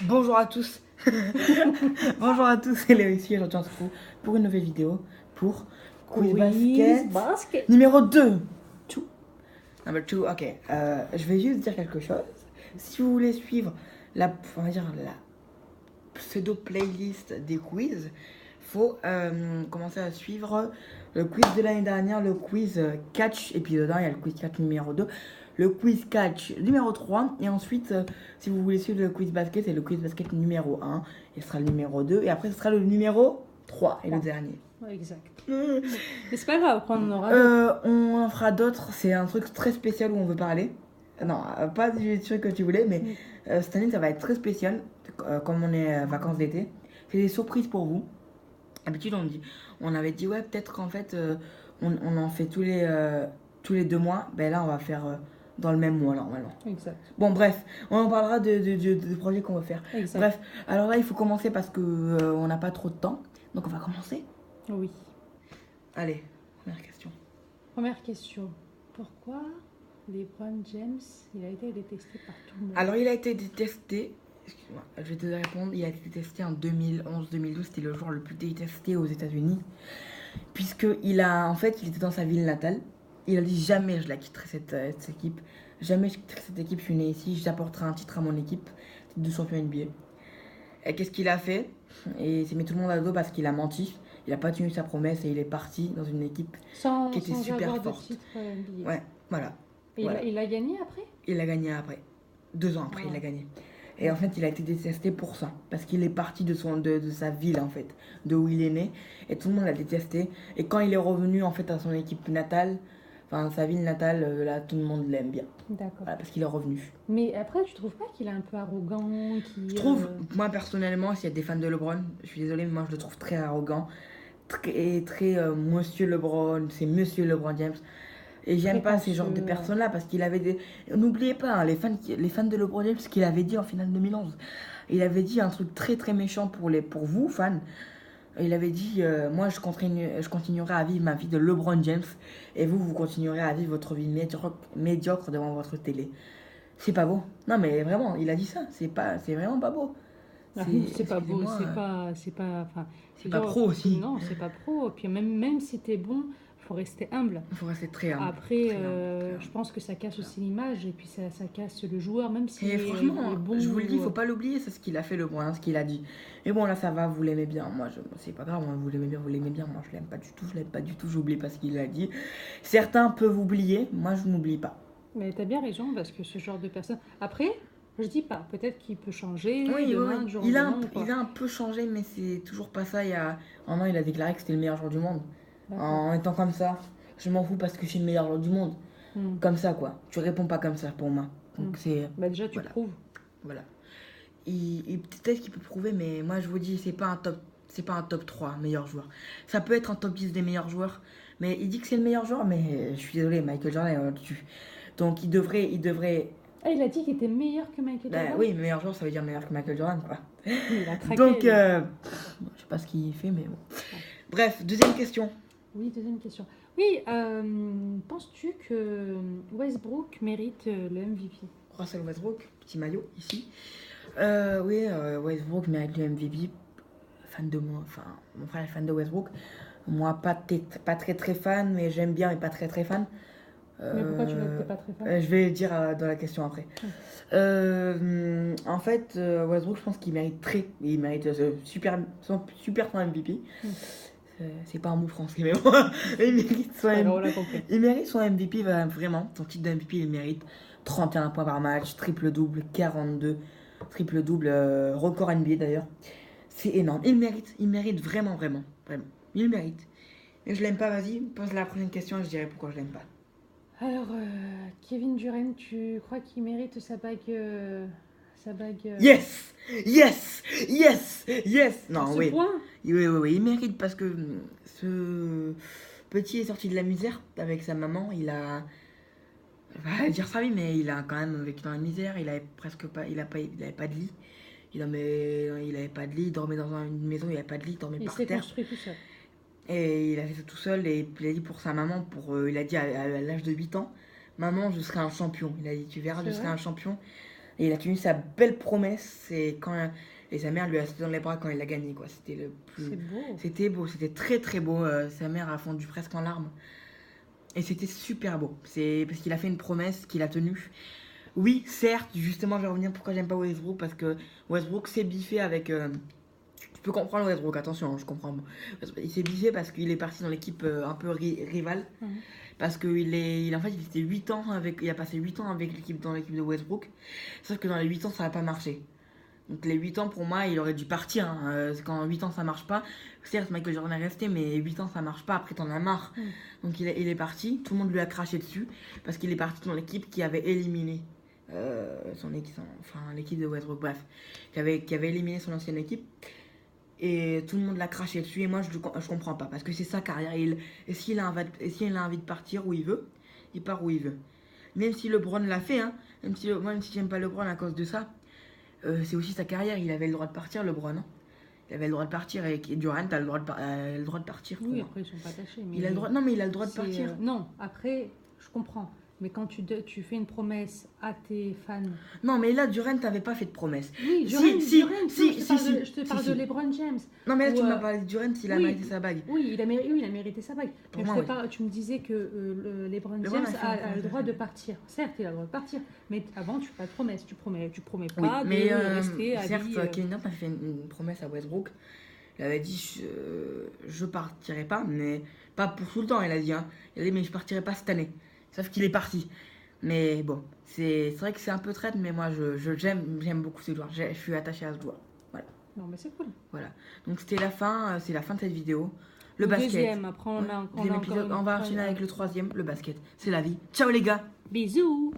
Bonjour à tous. Bonjour à tous, c'est Léo ici. Aujourd'hui, on se retrouve pour une nouvelle vidéo pour Quiz Basket numéro 2. Number 2, ok. Je vais juste dire quelque chose. Si vous voulez suivre on va dire la pseudo-playlist des quiz, faut commencer à suivre le quiz de l'année dernière, le quiz catch épisode 1, il y a le quiz catch numéro 2, le quiz catch numéro 3, et ensuite, si vous voulez suivre le quiz basket, c'est le quiz basket numéro 1, et ce sera le numéro 2, et après ce sera le numéro 3, et le dernier. Ouais, exact. Mais c'est pas grave, après on en aura on en fera d'autres, c'est un truc très spécial où on veut parler. Non, pas du truc que tu voulais, mais cette année ça va être très spécial, comme on est vacances d'été. C'est des surprises pour vous. D'habitude on avait dit ouais peut-être qu'en fait on en fait tous les 2 mois. Ben là on va faire dans le même mois normalement. Exact. Bon bref, on en parlera de projets qu'on va faire. Exact. Bref, alors là il faut commencer parce que on n'a pas trop de temps. Donc on va commencer. Oui. Allez, première question. Première question. Pourquoi LeBron James, il a été détesté par tout le monde? Alors il a été détesté, excuse-moi, je vais te répondre, il a été détesté en 2011-2012, c'était le joueur le plus détesté aux États-Unis, puisque il était dans sa ville natale, il a dit jamais je la quitterai cette équipe, jamais je quitterai cette équipe, je suis né ici, j'apporterai un titre à mon équipe, titre de champion NBA. Et qu'est-ce qu'il a fait? Et il s'est mis tout le monde à dos parce qu'il a menti, il n'a pas tenu sa promesse et il est parti dans une équipe qui était super forte. NBA. Ouais, voilà. Et voilà. il a gagné après? Il a gagné après. 2 ans après, il a gagné. Et en fait, il a été détesté pour ça. Parce qu'il est parti de sa ville, en fait. De où il est né. Et tout le monde l'a détesté. Et quand il est revenu, en fait, à son équipe natale, enfin, sa ville natale, là, tout le monde l'aime bien. D'accord. Voilà, parce qu'il est revenu. Mais après, tu trouves pas qu'il est un peu arrogant Je trouve, moi, personnellement, s'il y a des fans de LeBron, je suis désolée, mais moi, je le trouve très arrogant. Très Monsieur LeBron. C'est Monsieur LeBron James. Et j'aime pas ces genres de personnes-là parce qu'il avait des... N'oubliez pas, hein, les fans de LeBron James, ce qu'il avait dit en finale 2011. Il avait dit un truc très très méchant pour vous, fans. Il avait dit, moi je continuerai à vivre ma vie de LeBron James et vous continuerez à vivre votre vie médiocre devant votre télé. C'est pas beau. Non mais vraiment, il a dit ça. C'est vraiment pas beau. C'est pas beau, c'est pas pro aussi. Non, c'est pas pro. Puis même si t'es bon, faut rester humble. Il faut rester très humble. Après, je pense que ça casse aussi l'image et puis ça casse le joueur, même si et franchement, est bon. Je vous le dis, il faut pas l'oublier, c'est ce qu'il a fait le bon, ce qu'il a dit. Et bon, là, ça va, vous l'aimez bien. Moi, c'est pas grave, vous l'aimez bien. Moi, je l'aime pas du tout, j'oublie pas ce qu'il a dit. Certains peuvent oublier, moi, je n'oublie pas. Mais t'as bien raison, parce que ce genre de personne. Après, je dis pas, peut-être qu'il peut changer. Oui, il a un peu changé, mais c'est toujours pas ça. Il y a un an, il a déclaré que c'était le meilleur joueur du monde. En étant comme ça, je m'en fous parce que je suis le meilleur joueur du monde. Comme ça, quoi. Tu réponds pas comme ça pour moi. Donc c'est. Bah déjà, tu prouves. Voilà. Peut-être qu'il peut prouver, mais moi je vous dis, c'est pas un top 3 meilleur joueur. Ça peut être un top 10 des meilleurs joueurs, mais il dit que c'est le meilleur joueur, mais je suis désolé, Michael Jordan est au-dessus. Donc il devrait. Ah, il a dit qu'il était meilleur que Michael Jordan. Oui, meilleur joueur, ça veut dire meilleur que Michael Jordan, quoi. Il a traqué. Donc, je sais pas ce qu'il fait, mais bon. Bref, deuxième question. Oui, deuxième question. Oui, penses-tu que Westbrook mérite le MVP? Russell Westbrook, petit maillot ici. Oui, Westbrook mérite le MVP. Fan de moi, enfin, mon frère est fan de Westbrook. Moi, pas très très fan, mais j'aime bien, mais pas très très fan. Mais pourquoi tu n'es pas très fan? Je vais le dire dans la question après. En fait, Westbrook, je pense qu'il mérite super son MVP. C'est pas un mot français, mais bon. Il mérite son MVP, vraiment. Son titre de MVP, il mérite 31 points par match, triple-double, 42, triple-double, record NBA d'ailleurs. C'est énorme. Il mérite vraiment. Il mérite. Mais je l'aime pas, vas-y, pose la prochaine question et je dirai pourquoi je l'aime pas. Alors, Kevin Durant, tu crois qu'il mérite sa bague Yes. Non, oui. Oui, il mérite parce que ce petit est sorti de la misère avec sa maman. Il a, va dire sa vie, mais il a quand même vécu dans la misère. Il avait pas de lit. Il avait pas de lit. Il dormait dans une maison. Il avait pas de lit. Il dormait par terre. Il s'est construit tout seul. Et il a fait ça tout seul. Et il a dit pour sa maman, il a dit à l'âge de 8 ans, maman, je serai un champion. Il a dit, tu verras, je serai un champion. Et il a tenu sa belle promesse et sa mère lui a sauté dans les bras quand il a gagné, quoi. C'était le plus... C'est beau. C'était beau, c'était très très beau. Sa mère a fondu presque en larmes. Et c'était super beau. C'est parce qu'il a fait une promesse qu'il a tenue. Oui, certes, justement, je vais revenir pourquoi j'aime pas Westbrook. Parce que Westbrook s'est biffé avec... Je peux comprendre Westbrook, attention, hein, je comprends. Il s'est biffé parce qu'il est parti dans l'équipe un peu rivale. Parce en fait, il était 8 ans il a passé 8 ans avec dans l'équipe de Westbrook. Sauf que dans les 8 ans, ça n'a pas marché. Donc les 8 ans, pour moi, il aurait dû partir. Hein. Quand 8 ans, ça marche pas. Certes, Michael Jordan est resté, mais 8 ans, ça marche pas. Après, t'en as marre. Donc il est parti. Tout le monde lui a craché dessus. Parce qu'il est parti dans l'équipe qui avait éliminé l'équipe de Westbrook. Bref, qui avait éliminé son ancienne équipe. Et tout le monde l'a craché dessus. Et moi, je comprends pas. Parce que c'est sa carrière. Et s'il a envie de partir où il veut, il part où il veut. Même si LeBron l'a fait. Hein, même si j'aime pas LeBron à cause de ça. C'est aussi sa carrière, il avait le droit de partir, LeBron. Hein. Il avait le droit de partir et Durant a le droit de partir. Oui, après ils sont pas attachés. Mais il a le droit, non, mais il a le droit de partir. Non, après, je comprends. Mais quand tu fais une promesse à tes fans. Non, mais là, Durant n'avait pas fait de promesse. Oui, Durant, je te parle de LeBron James. Non, mais là, tu m'as parlé de Durant, il a mérité sa bague. Oui, il a mérité sa bague. Tu me disais que LeBron James a le droit de partir. Certes, il a le droit de partir. Mais avant, tu fais pas de promesse. Tu promets pas de rester à vie. Certes, Kevin Durant a fait une promesse à Westbrook. Il avait dit je partirai pas, mais pas pour tout le temps, il a dit. Hein. Il a dit mais je partirai pas cette année. Sauf qu'il est parti. Mais bon, c'est vrai que c'est un peu traite, mais moi j'aime beaucoup ce joueur. Je suis attaché à ce joueur. Voilà. Non, mais c'est cool. Voilà. Donc c'est la fin de cette vidéo. Le basket. Deuxième, après on va enchaîner avec le troisième, le basket. C'est la vie. Ciao les gars. Bisous.